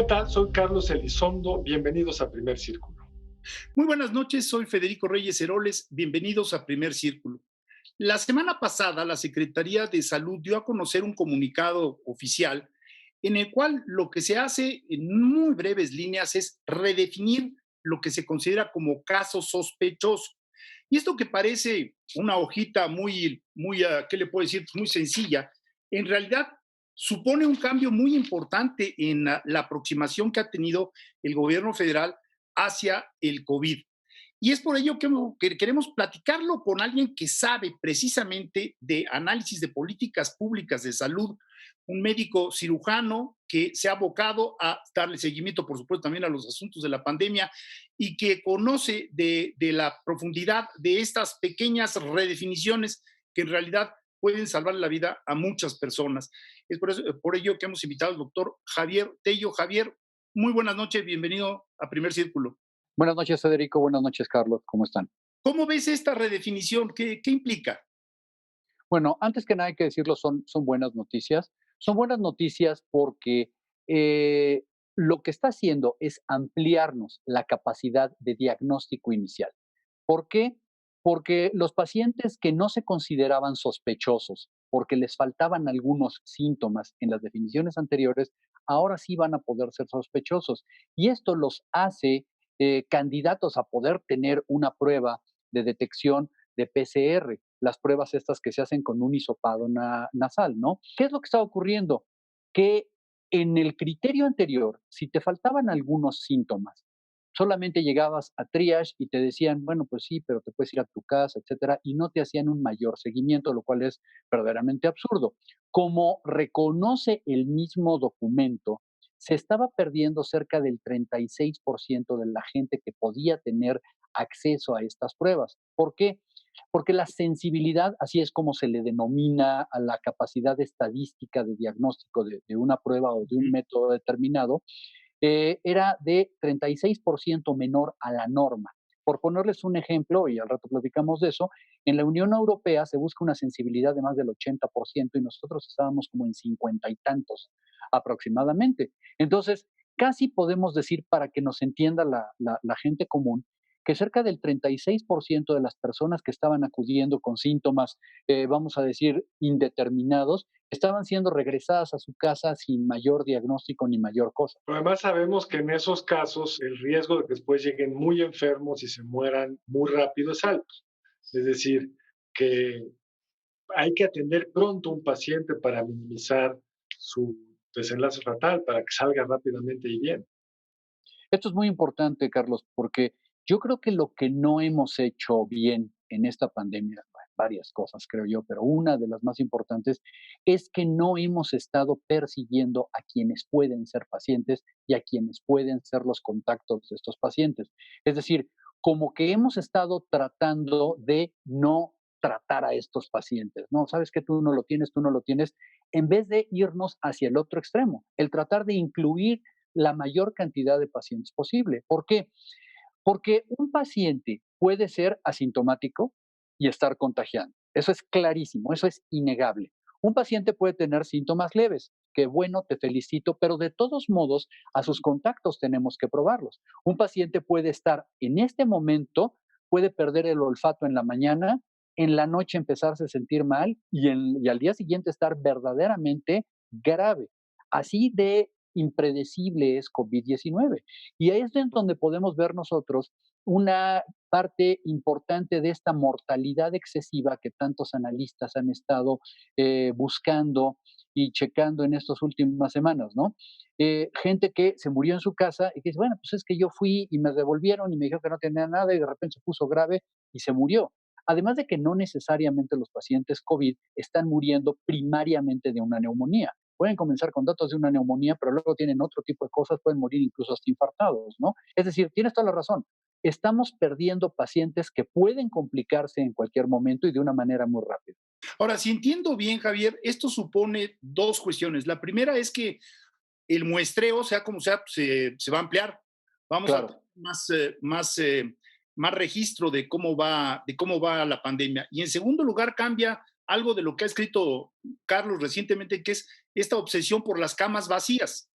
¿Qué tal? Soy Carlos Elizondo. Bienvenidos a Primer Círculo. Muy buenas noches, soy Federico Reyes Heroles. Bienvenidos a Primer Círculo. La semana pasada, la Secretaría de Salud dio a conocer un comunicado oficial en el cual lo que se hace en muy breves líneas es redefinir lo que se considera como caso sospechoso. Y esto que parece una hojita ¿qué le puedo decir? Pues muy sencilla, en realidad supone un cambio muy importante en la aproximación que ha tenido el gobierno federal hacia el COVID. Y es por ello que queremos platicarlo con alguien que sabe precisamente de análisis de políticas públicas de salud, un médico cirujano que se ha abocado a darle seguimiento, por supuesto, también a los asuntos de la pandemia y que conoce de la profundidad de estas pequeñas redefiniciones que en realidad pueden salvar la vida a muchas personas. Es por ello que hemos invitado al doctor Javier Tello. Javier, muy buenas noches, bienvenido a Primer Círculo. Buenas noches, Federico. Buenas noches, Carlos. ¿Cómo están? ¿Cómo ves esta redefinición? ¿Qué implica? Bueno, antes que nada hay que decirlo, son buenas noticias. Son buenas noticias porque eh, lo que está haciendo es ampliarnos la capacidad de diagnóstico inicial. ¿Por qué? Porque los pacientes que no se consideraban sospechosos, porque les faltaban algunos síntomas en las definiciones anteriores, ahora sí van a poder ser sospechosos. Y esto los hace candidatos a poder tener una prueba de detección de PCR, las pruebas estas que se hacen con un hisopado nasal, ¿no? ¿Qué es lo que está ocurriendo? Que en el criterio anterior, si te faltaban algunos síntomas, solamente llegabas a triage y te decían, bueno, pues sí, pero te puedes ir a tu casa, etcétera, y no te hacían un mayor seguimiento, lo cual es verdaderamente absurdo. Como reconoce el mismo documento, se estaba perdiendo cerca del 36% de la gente que podía tener acceso a estas pruebas. ¿Por qué? Porque la sensibilidad, así es como se le denomina a la capacidad estadística de diagnóstico de una prueba o de un método determinado, era de 36% menor a la norma. Por ponerles un ejemplo, y al rato platicamos de eso, en la Unión Europea se busca una sensibilidad de más del 80% y nosotros estábamos como en 50 y tantos aproximadamente. Entonces, casi podemos decir, para que nos entienda la gente común, que cerca del 36% de las personas que estaban acudiendo con síntomas, vamos a decir, indeterminados, estaban siendo regresadas a su casa sin mayor diagnóstico ni mayor cosa. Además, sabemos que en esos casos el riesgo de que después lleguen muy enfermos y se mueran muy rápido es alto. Es decir, que hay que atender pronto a un paciente para minimizar su desenlace fatal, para que salga rápidamente y bien. Esto es muy importante, Carlos, porque yo creo que lo que no hemos hecho bien en esta pandemia, bueno, varias cosas creo yo, pero una de las más importantes es que no hemos estado persiguiendo a quienes pueden ser pacientes y a quienes pueden ser los contactos de estos pacientes. Es decir, como que hemos estado tratando de no tratar a estos pacientes, ¿no? Sabes que tú no lo tienes, en vez de irnos hacia el otro extremo, el tratar de incluir la mayor cantidad de pacientes posible. ¿Por qué? Porque un paciente puede ser asintomático y estar contagiando. Eso es clarísimo, eso es innegable. Un paciente puede tener síntomas leves, que bueno, te felicito, pero de todos modos a sus contactos tenemos que probarlos. Un paciente puede estar en este momento, puede perder el olfato en la mañana, en la noche empezarse a sentir mal y al día siguiente estar verdaderamente grave. Así de impredecible es COVID-19. Y ahí es en donde podemos ver nosotros una parte importante de esta mortalidad excesiva que tantos analistas han estado buscando y checando en estas últimas semanas, ¿no? Gente que se murió en su casa y que dice, bueno, pues es que yo fui y me devolvieron y me dijeron que no tenía nada y de repente se puso grave y se murió. Además de que no necesariamente los pacientes COVID están muriendo primariamente de una neumonía. Pueden comenzar con datos de una neumonía, pero luego tienen otro tipo de cosas, pueden morir incluso hasta infartados, ¿no? Es decir, tienes toda la razón. Estamos perdiendo pacientes que pueden complicarse en cualquier momento y de una manera muy rápida. Ahora, si entiendo bien, Javier, esto supone dos cuestiones. La primera es que el muestreo, sea como sea, se va a ampliar. Vamos a Claro. tener más registro de cómo va la pandemia. Y en segundo lugar, cambia algo de lo que ha escrito Carlos recientemente, que es esta obsesión por las camas vacías.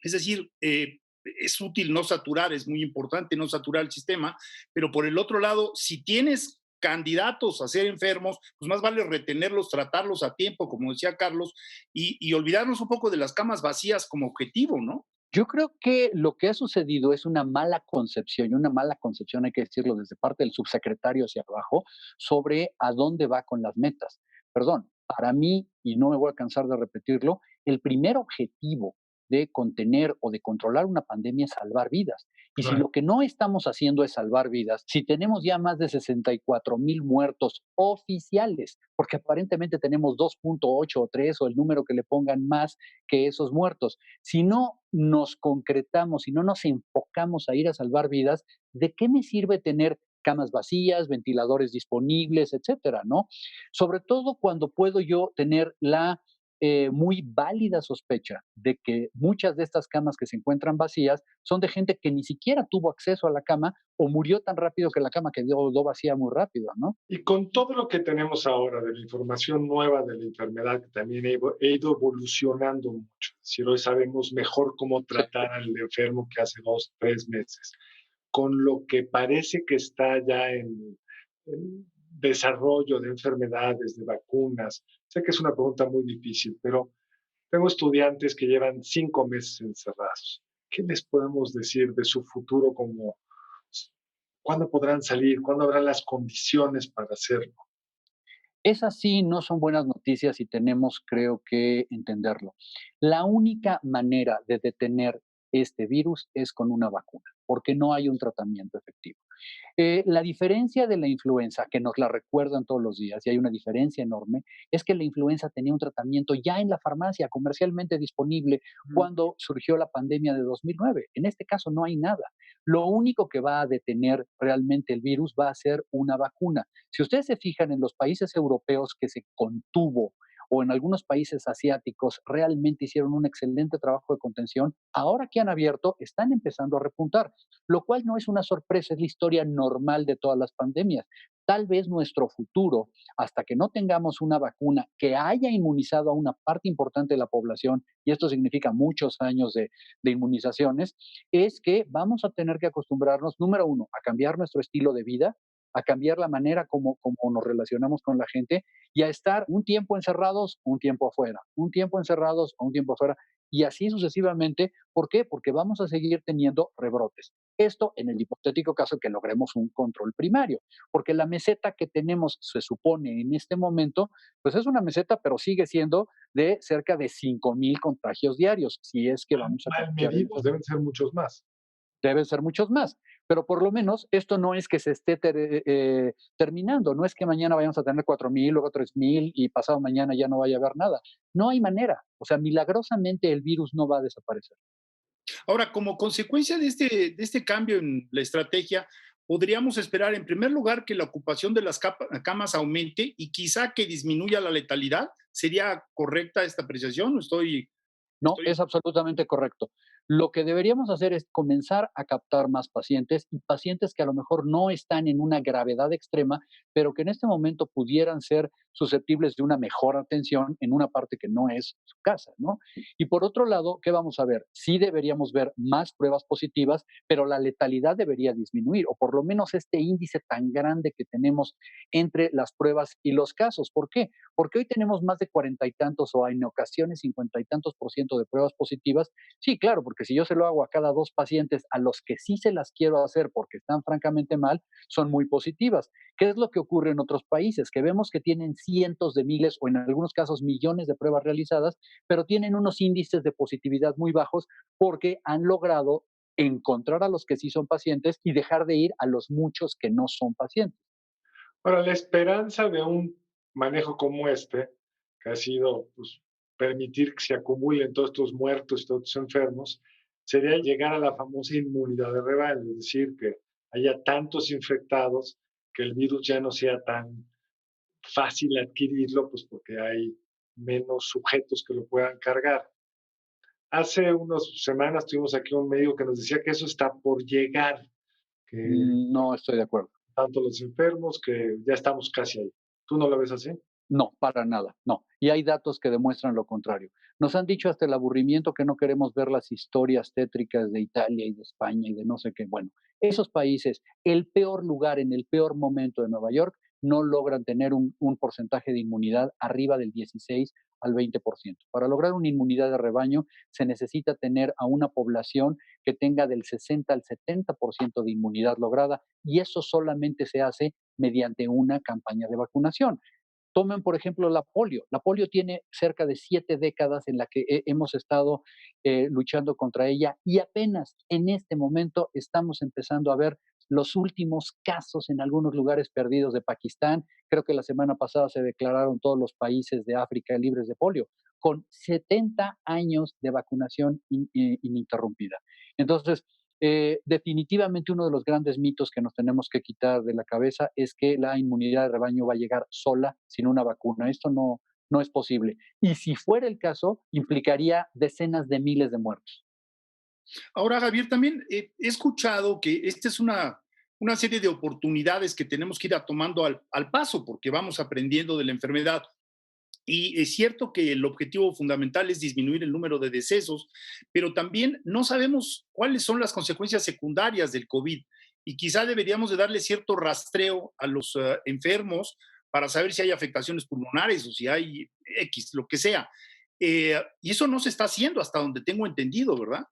Es decir, es útil no saturar, es muy importante no saturar el sistema, pero por el otro lado, si tienes candidatos a ser enfermos, pues más vale retenerlos, tratarlos a tiempo, como decía Carlos, y olvidarnos un poco de las camas vacías como objetivo, ¿no? Yo creo que lo que ha sucedido es una mala concepción, y una mala concepción, hay que decirlo, desde parte del subsecretario hacia abajo, sobre a dónde va con las metas. Perdón, para mí, y no me voy a cansar de repetirlo, el primer objetivo de contener o de controlar una pandemia es salvar vidas. Y si Claro. lo que no estamos haciendo es salvar vidas, si tenemos ya más de 64,000 muertos oficiales, porque aparentemente tenemos 2,8 o 3 o el número que le pongan más que esos muertos, si no nos concretamos, si no nos enfocamos a ir a salvar vidas, ¿de qué me sirve tener camas vacías, ventiladores disponibles, etcétera, ¿no? Sobre todo cuando puedo yo tener la muy válida sospecha de que muchas de estas camas que se encuentran vacías son de gente que ni siquiera tuvo acceso a la cama o murió tan rápido que la cama quedó vacía muy rápido, ¿no? Y con todo lo que tenemos ahora de la información nueva de la enfermedad, que también he ido evolucionando mucho. Es decir, hoy sabemos mejor cómo Sí. tratar al enfermo que hace 2, 3 meses. Con lo que parece que está ya en desarrollo de enfermedades, de vacunas. Sé que es una pregunta muy difícil, pero tengo estudiantes que llevan 5 meses encerrados. ¿Qué les podemos decir de su futuro como cuándo podrán salir, cuándo habrán las condiciones para hacerlo? Esas sí no son buenas noticias y tenemos, creo que, entenderlo. La única manera de detener este virus es con una vacuna, porque no hay un tratamiento efectivo. La diferencia de la influenza, que nos la recuerdan todos los días, y hay una diferencia enorme, es que la influenza tenía un tratamiento ya en la farmacia, comercialmente disponible, Mm. cuando surgió la pandemia de 2009. En este caso no hay nada. Lo único que va a detener realmente el virus va a ser una vacuna. Si ustedes se fijan en los países europeos que se contuvo o en algunos países asiáticos realmente hicieron un excelente trabajo de contención, ahora que han abierto están empezando a repuntar, lo cual no es una sorpresa, es la historia normal de todas las pandemias. Tal vez nuestro futuro, hasta que no tengamos una vacuna que haya inmunizado a una parte importante de la población, y esto significa muchos años de inmunizaciones, es que vamos a tener que acostumbrarnos, número uno, a cambiar nuestro estilo de vida, a cambiar la manera como nos relacionamos con la gente y a estar un tiempo encerrados, un tiempo afuera, un tiempo encerrados, un tiempo afuera, y así sucesivamente. ¿Por qué? Porque vamos a seguir teniendo rebrotes. Esto en el hipotético caso que logremos un control primario, porque la meseta que tenemos, se supone en este momento, pues es una meseta, pero sigue siendo de cerca de 5,000 contagios diarios, si es que vamos a Mal confiar en medidos, deben ser muchos más. deben ser muchos más. Pero por lo menos esto no es que se esté terminando, no es que mañana vayamos a tener 4,000, luego 3,000 y pasado mañana ya no vaya a haber nada. No hay manera. O sea, milagrosamente el virus no va a desaparecer. Ahora, como consecuencia de este cambio en la estrategia, podríamos esperar, en primer lugar, que la ocupación de las camas aumente y quizá que disminuya la letalidad. ¿Sería correcta esta apreciación? No, Estoy es absolutamente correcto. Lo que deberíamos hacer es comenzar a captar más pacientes y pacientes que a lo mejor no están en una gravedad extrema, pero que en este momento pudieran ser susceptibles de una mejor atención en una parte que no es su casa, ¿no? Y por otro lado, ¿qué vamos a ver? Sí deberíamos ver más pruebas positivas, pero la letalidad debería disminuir, o por lo menos este índice tan grande que tenemos entre las pruebas y los casos. ¿Por qué? Porque hoy tenemos más de 40 y tantos o en ocasiones 50 y tantos % de pruebas positivas. Sí, claro, porque si yo se lo hago a cada 2 pacientes a los que sí se las quiero hacer porque están francamente mal, son muy positivas. ¿Qué es lo que ocurre en otros países? Que vemos que tienen cientos de miles o en algunos casos millones de pruebas realizadas, pero tienen unos índices de positividad muy bajos porque han logrado encontrar a los que sí son pacientes y dejar de ir a los muchos que no son pacientes. Ahora, la esperanza de un manejo como este, que ha sido pues, permitir que se acumulen todos estos muertos, todos estos enfermos, sería llegar a la famosa inmunidad de rebaño, es decir, que haya tantos infectados que el virus ya no sea tan fácil adquirirlo, pues porque hay menos sujetos que lo puedan cargar. Hace unas semanas tuvimos aquí un médico que nos decía que eso está por llegar, que No estoy de acuerdo. tanto los enfermos, que ya estamos casi ahí. ¿Tú no lo ves así? No, para nada, no. Y hay datos que demuestran lo contrario. Nos han dicho hasta el aburrimiento que no queremos ver las historias tétricas de Italia y de España y de no sé qué. Bueno, esos países, el peor lugar en el peor momento de Nueva York, no logran tener un porcentaje de inmunidad arriba del 16 al 20%. Para lograr una inmunidad de rebaño se necesita tener a una población que tenga del 60 al 70% de inmunidad lograda y eso solamente se hace mediante una campaña de vacunación. Tomen, por ejemplo, la polio. La polio tiene cerca de 7 décadas en la que hemos estado luchando contra ella y apenas en este momento estamos empezando a ver los últimos casos en algunos lugares perdidos de Pakistán. Creo que la semana pasada se declararon todos los países de África libres de polio, con 70 años de vacunación ininterrumpida. Entonces, definitivamente uno de los grandes mitos que nos tenemos que quitar de la cabeza es que la inmunidad de rebaño va a llegar sola sin una vacuna. Esto no es posible. Y si fuera el caso, implicaría decenas de miles de muertos. Ahora, Javier, también he escuchado que esta es una serie de oportunidades que tenemos que ir tomando al paso, porque vamos aprendiendo de la enfermedad. Y es cierto que el objetivo fundamental es disminuir el número de decesos, pero también no sabemos cuáles son las consecuencias secundarias del COVID y quizá deberíamos de darle cierto rastreo a los enfermos para saber si hay afectaciones pulmonares o si hay X, lo que sea. Y eso no se está haciendo hasta donde tengo entendido, ¿verdad?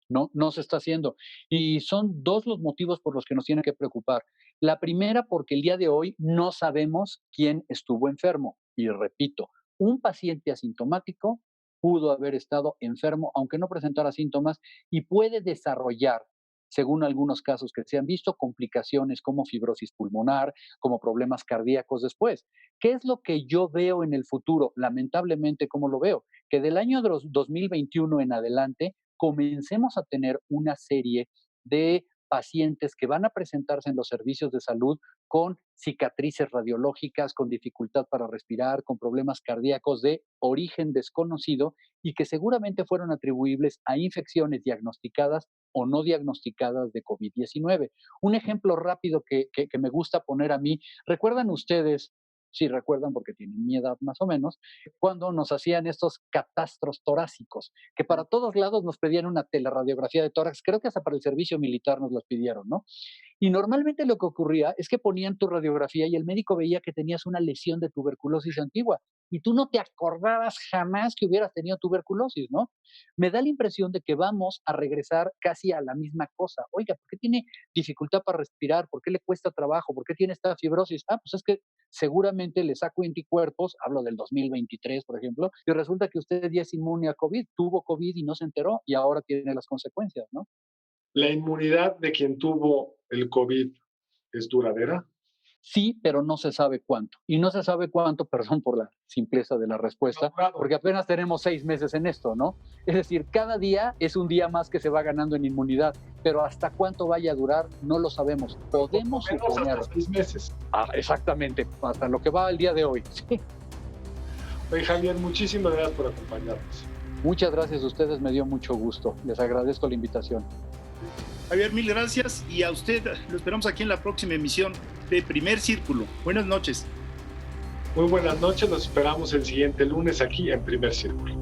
No se está haciendo. Y son dos los motivos por los que nos tiene que preocupar. La primera, porque el día de hoy no sabemos quién estuvo enfermo. Y repito, un paciente asintomático pudo haber estado enfermo, aunque no presentara síntomas, y puede desarrollar, según algunos casos que se han visto, complicaciones como fibrosis pulmonar, como problemas cardíacos después. ¿Qué es lo que yo veo en el futuro? Lamentablemente, ¿cómo lo veo? Que del año 2021 en adelante comencemos a tener una serie de pacientes que van a presentarse en los servicios de salud con cicatrices radiológicas, con dificultad para respirar, con problemas cardíacos de origen desconocido y que seguramente fueron atribuibles a infecciones diagnosticadas o no diagnosticadas de COVID-19. Un ejemplo rápido que me gusta poner a mí, ¿recuerdan ustedes? Sí, recuerdan porque tienen mi edad más o menos, cuando nos hacían estos catastros torácicos, que para todos lados nos pedían una teleradiografía de tórax, creo que hasta para el servicio militar nos las pidieron, ¿no? Y normalmente lo que ocurría es que ponían tu radiografía y el médico veía que tenías una lesión de tuberculosis antigua y tú no te acordabas jamás que hubieras tenido tuberculosis, ¿no? Me da la impresión de que vamos a regresar casi a la misma cosa. Oiga, ¿por qué tiene dificultad para respirar? ¿Por qué le cuesta trabajo? ¿Por qué tiene esta fibrosis? Ah, pues es que seguramente le saco anticuerpos, hablo del 2023, por ejemplo, y resulta que usted ya es inmune a COVID, tuvo COVID y no se enteró y ahora tiene las consecuencias, ¿no? ¿La inmunidad de quien tuvo el COVID es duradera? Sí, pero no se sabe cuánto. Y no se sabe cuánto, perdón por la simpleza de la respuesta, porque apenas tenemos 6 meses en esto, ¿no? Es decir, cada día es un día más que se va ganando en inmunidad, pero hasta cuánto vaya a durar no lo sabemos. Podemos suponer. Hasta 6 meses. Ah, exactamente, hasta lo que va el día de hoy. Sí. Oye, Javier, muchísimas gracias por acompañarnos. Muchas gracias a ustedes, me dio mucho gusto. Les agradezco la invitación. Javier, mil gracias y a usted lo esperamos aquí en la próxima emisión de Primer Círculo. Buenas noches. Muy buenas noches, los esperamos el siguiente lunes aquí en Primer Círculo.